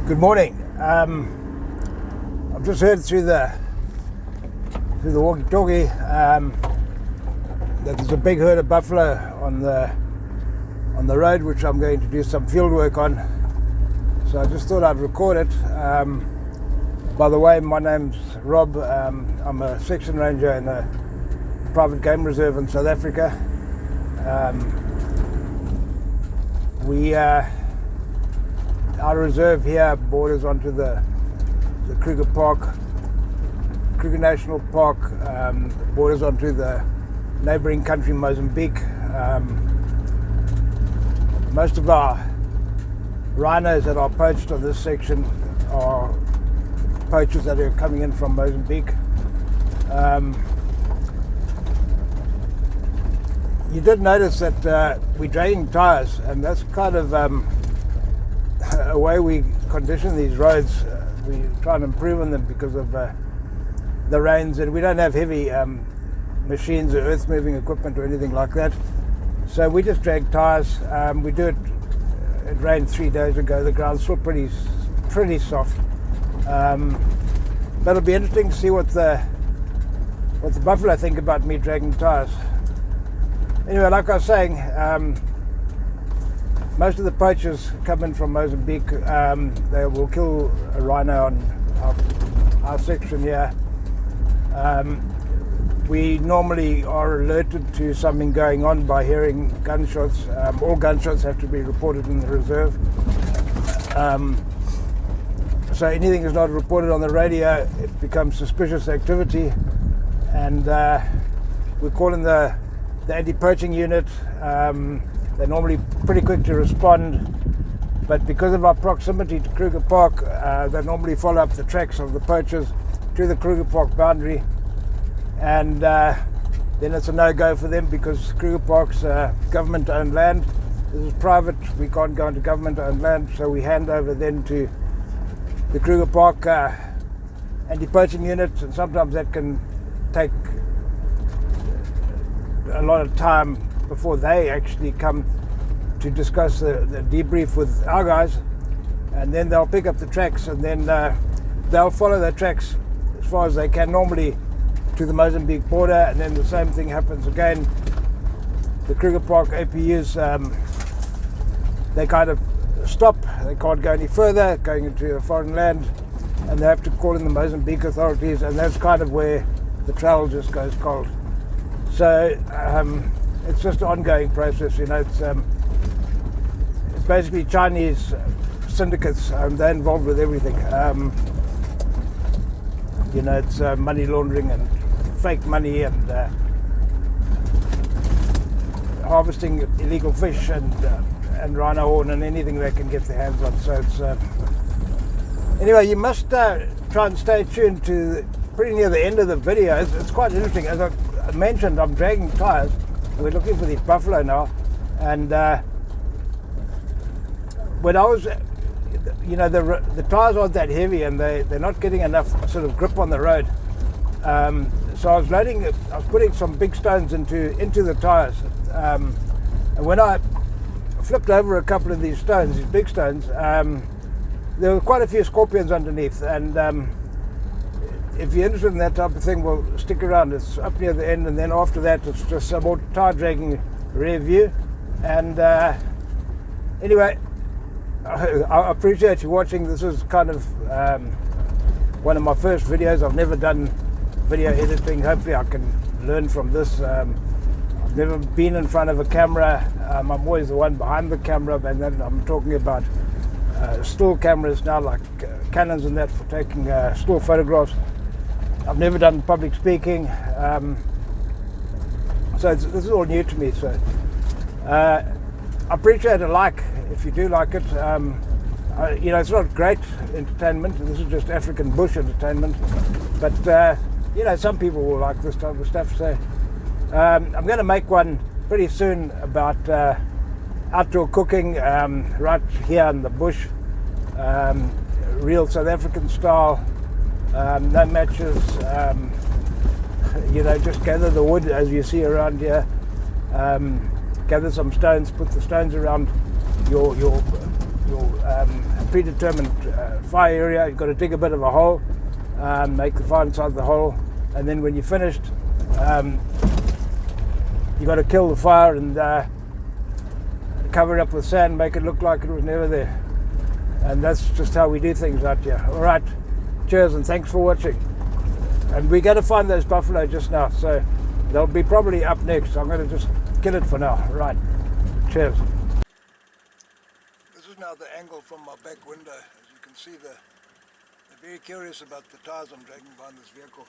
Good morning. I've just heard through the walkie-talkie that there's a big herd of buffalo on the road, which I'm going to do some field work on. So I just thought I'd record it. By the way, my name's Rob. I'm a section ranger in a private game reserve in South Africa. Our reserve here borders onto the Kruger National Park, borders onto the neighbouring country Mozambique. Most of our rhinos that are poached on this section are poachers that are coming in from Mozambique. You did notice that we're dragging tyres, and that's kind of a way we condition these roads. We try and improve on them because of the rains, and we don't have heavy machines or earth moving equipment or anything like that, so we just drag tyres. We do it. It rained 3 days ago. The ground's still pretty soft, but it'll be interesting to see what the buffalo think about me dragging tyres. Anyway, like I was saying, most of the poachers come in from Mozambique. They will kill a rhino on our section here. We normally are alerted to something going on by hearing gunshots. All gunshots have to be reported in the reserve. So anything that's not reported on the radio, it becomes suspicious activity, and we're calling the anti-poaching unit. They're normally pretty quick to respond, but because of our proximity to Kruger Park, they normally follow up the tracks of the poachers to the Kruger Park boundary, and then it's a no-go for them because Kruger Park's government-owned land. This is private. We can't go into government-owned land, so we hand over then to the Kruger Park anti-poaching unit, and sometimes that can take a lot of time before they actually come to discuss the debrief with our guys, and then they'll pick up the tracks, and then they'll follow the tracks as far as they can, normally to the Mozambique border, and then the same thing happens again. The Kruger Park APUs, they kind of stop. They can't go any further, going into a foreign land, and they have to call in the Mozambique authorities, and that's kind of where the trail just goes cold. So it's just an ongoing process, you know. It's basically Chinese syndicates, they're involved with everything. You know, it's money laundering and fake money, and harvesting illegal fish and rhino horn and anything they can get their hands on. So it's anyway, you must try and stay tuned to pretty near the end of the video. It's quite interesting. As I mentioned, I'm dragging tyres. We're looking for these buffalo now, and when I was, you know, the tyres aren't that heavy, and they're not getting enough sort of grip on the road. So I was putting some big stones into the tyres, and when I flipped over a couple of these stones, these big stones, there were quite a few scorpions underneath, and if you're interested in that type of thing, well, stick around. It's up near the end, and then after that it's just some more tyre dragging rear view. And anyway, I appreciate you watching. This is kind of one of my first videos. I've never done video editing. Hopefully I can learn from this. I've never been in front of a camera. I'm always the one behind the camera, and then I'm talking about still cameras now, like Canons and that, for taking still photographs. I've never done public speaking, so this is all new to me. So I appreciate a like if you do like it. You know, it's not great entertainment. This is just African bush entertainment, but you know, some people will like this type of stuff. So I'm going to make one pretty soon about outdoor cooking right here in the bush, real South African style. No matches, you know, just gather the wood as you see around here, gather some stones, put the stones around your predetermined fire area. You've got to dig a bit of a hole, make the fire inside the hole, and then when you're finished, you've got to kill the fire and cover it up with sand, make it look like it was never there. And that's just how we do things out here. All right, cheers and thanks for watching. And we're going to find those buffalo just now, so they'll be probably up next. I'm going to just kill it for now. Right, cheers. This is now the angle from my back window. As you can see, they're very curious about the tyres I'm dragging behind this vehicle.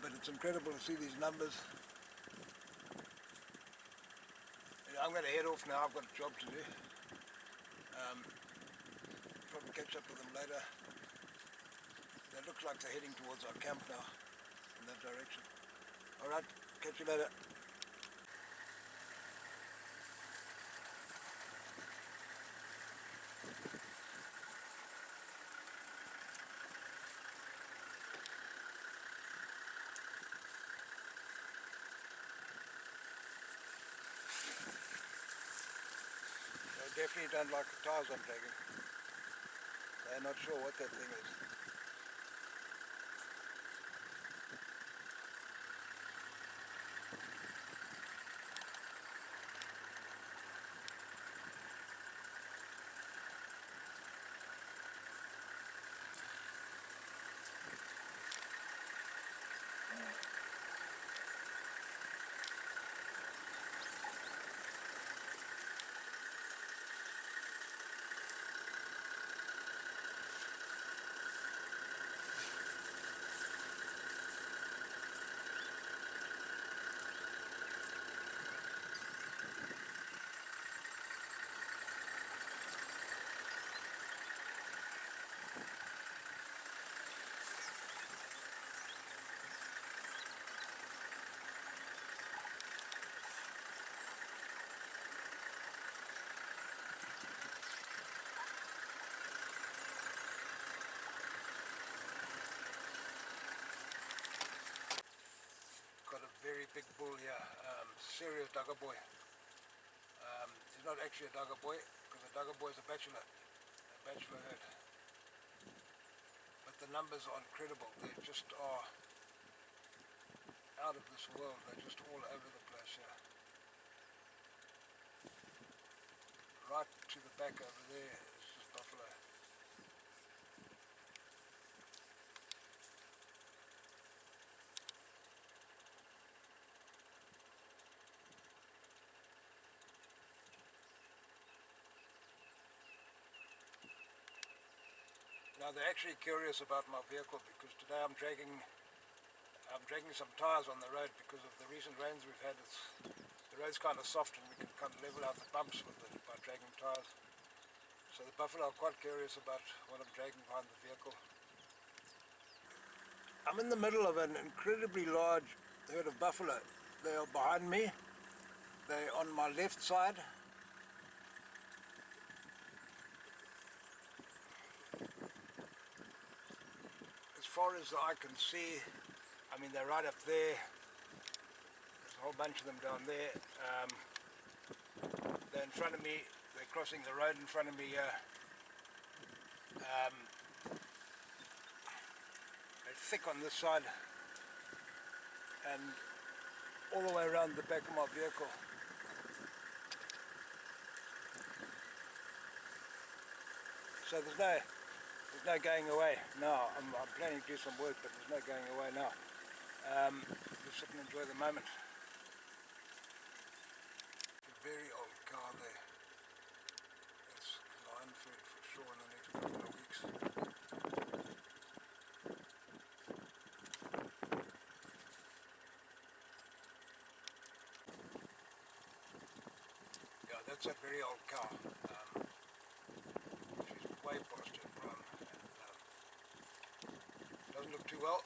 But it's incredible to see these numbers. I'm going to head off now. I've got a job to do. Probably catch up with them later. It looks like they're heading towards our camp now, in that direction. Alright, catch you later. They definitely don't like the tyres I'm dragging. They're not sure what that thing is. Got a very big bull here, serious dugger boy. He's not actually a dugger boy, because a dugger boy is a bachelor herd. But the numbers are incredible. They just are out of this world. They're just all over the place here. Right to the back over there is just buffalo. Now they're actually curious about my vehicle because today I'm dragging some tyres on the road because of the recent rains we've had. The road's kind of soft and we can kind of level out the bumps by dragging tyres. So the buffalo are quite curious about what I'm dragging behind the vehicle. I'm in the middle of an incredibly large herd of buffalo. They are behind me. They're on my left side. As far as the eye can see, I mean, they're right up there. There's a whole bunch of them down there. They're in front of me. They're crossing the road in front of me here. They're thick on this side and all the way around the back of my vehicle. So there's no going away now. I'm planning to do some work, but there's no going away now. Just sit and enjoy the moment. A very old cow there. It's lion fed for sure in the next couple of weeks. Yeah, that's a very old cow. She's way past her prime. Doesn't look too well,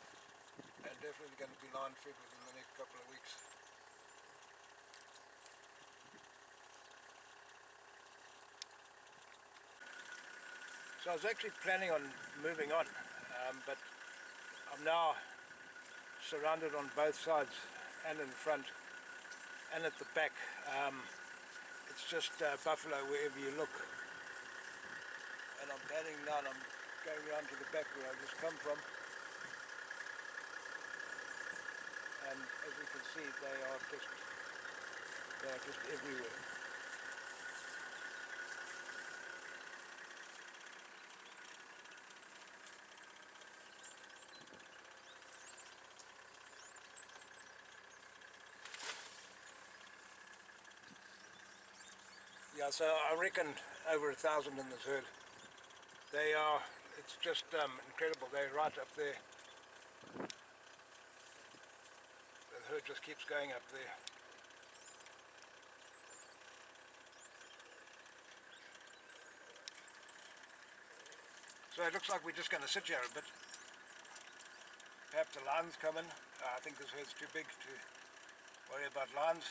and definitely going to be lion fed within the next couple of weeks. So I was actually planning on moving on, but I'm now surrounded on both sides and in front and at the back. It's just buffalo wherever you look. and I'm panning down. I'm going around to the back where I just come from, and as you can see, they are just everywhere. Yeah, so I reckon over 1,000 in this herd. They are, it's just incredible. They're right up there. The herd just keeps going up there. So it looks like we're just going to sit here a bit. Perhaps the lions come in. I think this herd's too big to worry about lions.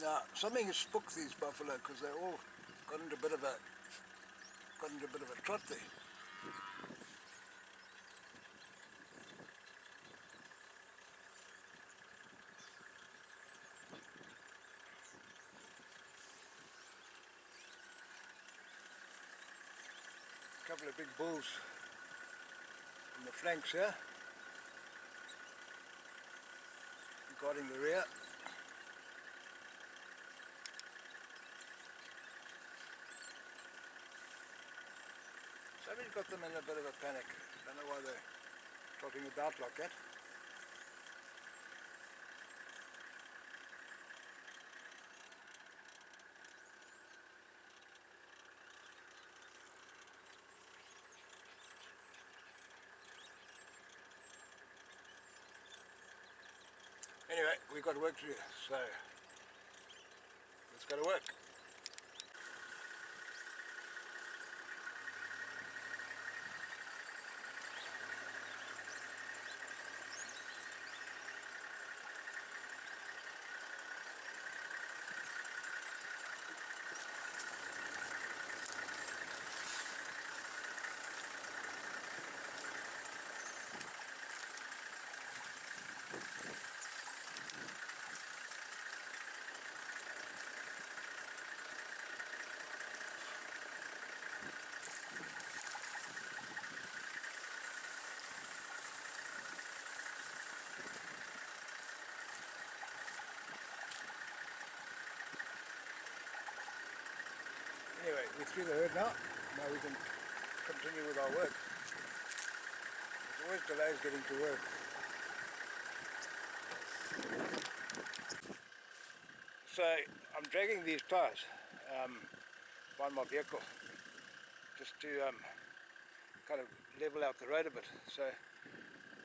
Now, something has spooked these buffalo because they all got into a bit of a trot there. A couple of big bulls in the flanks here, guarding the rear. Somebody's got them in a bit of a panic. Don't know why they're trotting about like that. Anyway, we've got work to do, so let's go to work. Anyway, we're through the herd now. Now we can continue with our work. There's always delays getting to work. So I'm dragging these tyres behind my vehicle just to kind of level out the road a bit. So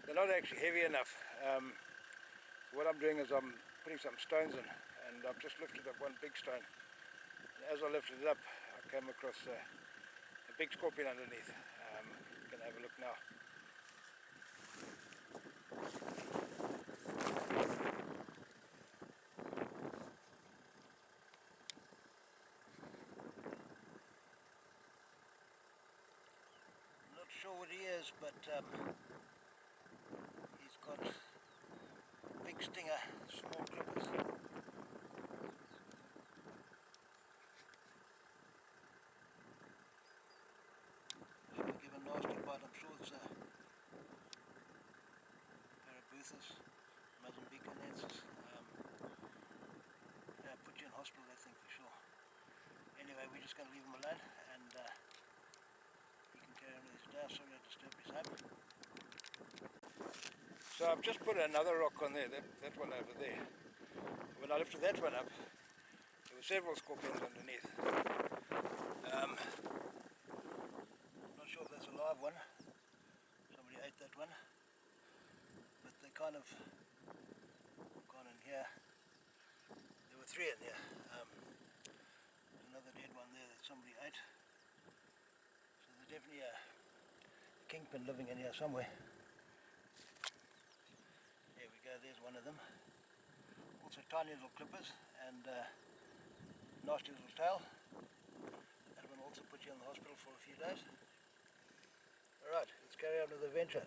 they're not actually heavy enough. What I'm doing is I'm putting some stones in, and I've just lifted up one big stone. And as I lifted it up, I came across a big scorpion underneath. You can have a look now. I'm not sure what he is, but he's got big stinger, small clippers. If I give a nasty bite, I'm sure it's a Parabuthus, Mozambicanensis. Yeah, put you in hospital, I think, for sure. Anyway, we're just going to leave him alone, and he can carry on with his day. Sorry I disturbed his home. So I've just put another rock on there, that one over there. When I lifted that one up, there were several scorpions underneath. Not sure if that's a live one. Somebody ate that one. But they kind of gone in here. There were 3 in here. There's another dead one there that somebody ate. So there's definitely a kingpin living in here somewhere. There we go, there's one of them. Also tiny little clippers and nasty little tail. That one also put you in the hospital for a few days. Alright, let's carry on with the adventure.